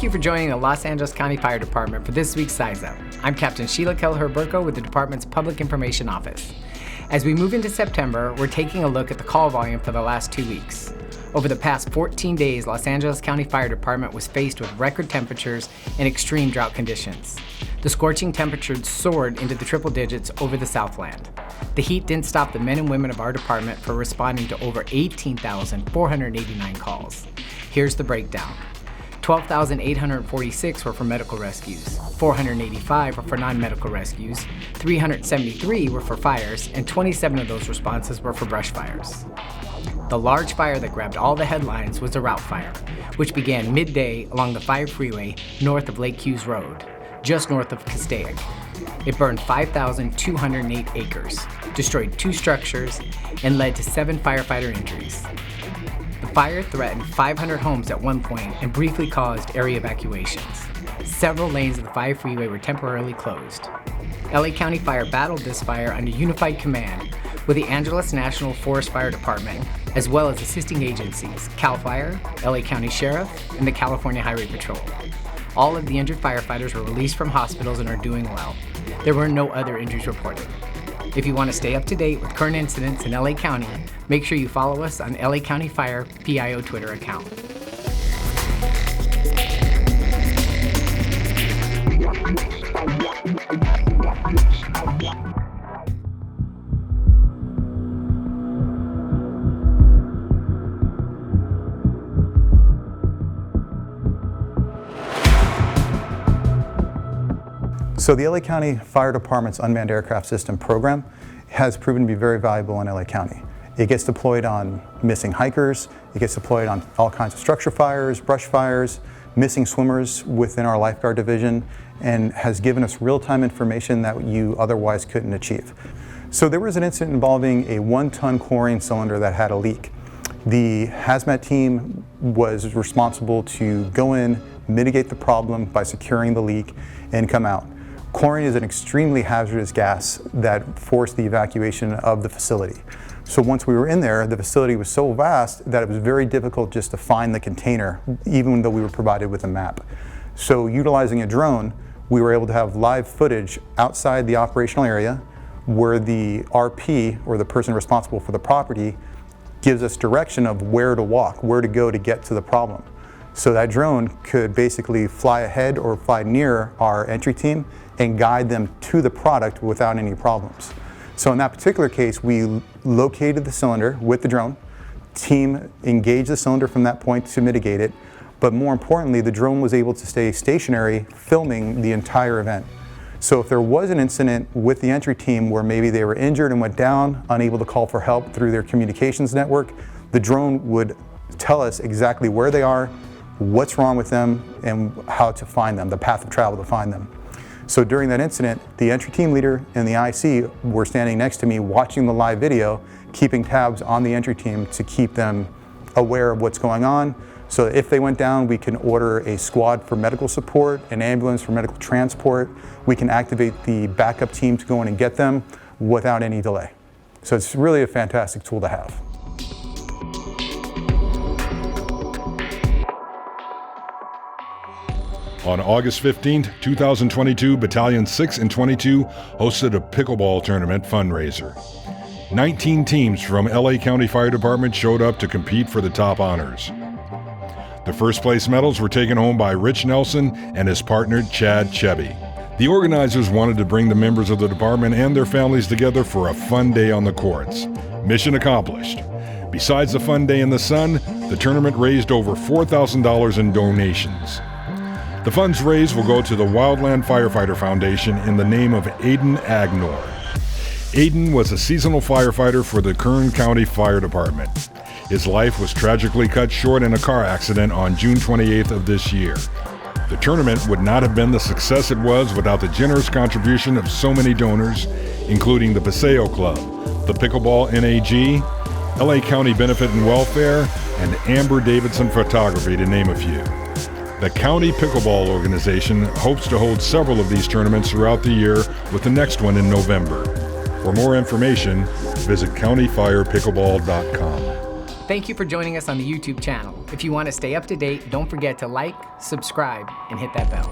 Thank you for joining the Los Angeles County Fire Department for this week's Sizeup. I'm Captain Sheila Kelleher-Burko with the department's Public Information Office. As we move into September, we're taking a look at the call volume for the last 2 weeks. Over the past 14 days, Los Angeles County Fire Department was faced with record temperatures and extreme drought conditions. The scorching temperatures soared into the triple digits over the Southland. The heat didn't stop the men and women of our department from responding to over 18,489 calls. Here's the breakdown. 12,846 were for medical rescues, 485 were for non-medical rescues, 373 were for fires, and 27 of those responses were for brush fires. The large fire that grabbed all the headlines was a route fire, which began midday along the 5 freeway north of Lake Hughes Road, just north of Castaic. It burned 5,208 acres, destroyed 2 structures, and led to 7 firefighter injuries. The fire threatened 500 homes at one point and briefly caused area evacuations. Several lanes of the 5 freeway were temporarily closed. LA County Fire battled this fire under unified command with the Angeles National Forest Fire Department, as well as assisting agencies, CAL FIRE, LA County Sheriff, and the California Highway Patrol. All of the injured firefighters were released from hospitals and are doing well. There were no other injuries reported. If you want to stay up to date with current incidents in LA County, make sure you follow us on LA County Fire PIO Twitter account. So the LA County Fire Department's Unmanned Aircraft System program has proven to be very valuable in LA County. It gets deployed on missing hikers, it gets deployed on all kinds of structure fires, brush fires, missing swimmers within our lifeguard division, and has given us real-time information that you otherwise couldn't achieve. So there was an incident involving a 1-ton chlorine cylinder that had a leak. The hazmat team was responsible to go in, mitigate the problem by securing the leak, and come out. Chlorine is an extremely hazardous gas that forced the evacuation of the facility. So once we were in there, the facility was so vast that it was very difficult just to find the container, even though we were provided with a map. So utilizing a drone, we were able to have live footage outside the operational area where the RP, or the person responsible for the property, gives us direction of where to walk, where to go to get to the problem. So that drone could basically fly ahead or fly near our entry team and guide them to the product without any problems. So in that particular case, we located the cylinder with the drone. Team engaged the cylinder from that point to mitigate it, but more importantly, the drone was able to stay stationary, filming the entire event. So if there was an incident with the entry team where maybe they were injured and went down, unable to call for help through their communications network, the drone would tell us exactly where they are, what's wrong with them, and how to find them, the path of travel to find them. So during that incident, the entry team leader and the IC were standing next to me watching the live video, keeping tabs on the entry team to keep them aware of what's going on. So if they went down, we can order a squad for medical support, an ambulance for medical transport. We can activate the backup team to go in and get them without any delay. So it's really a fantastic tool to have. On August 15, 2022, Battalion 6 and 22 hosted a pickleball tournament fundraiser. 19 teams from LA County Fire Department showed up to compete for the top honors. The first place medals were taken home by Rich Nelson and his partner Chad Chebby. The organizers wanted to bring the members of the department and their families together for a fun day on the courts. Mission accomplished. Besides the fun day in the sun, the tournament raised over $4,000 in donations. The funds raised will go to the Wildland Firefighter Foundation in the name of Aiden Agnor. Aiden was a seasonal firefighter for the Kern County Fire Department. His life was tragically cut short in a car accident on June 28th of this year. The tournament would not have been the success it was without the generous contribution of so many donors, including the Paseo Club, the Pickleball NAG, LA County Benefit and Welfare, and Amber Davidson Photography, to name a few. The County Pickleball Organization hopes to hold several of these tournaments throughout the year, with the next one in November. For more information, visit countyfirepickleball.com. Thank you for joining us on the YouTube channel. If you want to stay up to date, don't forget to like, subscribe, and hit that bell.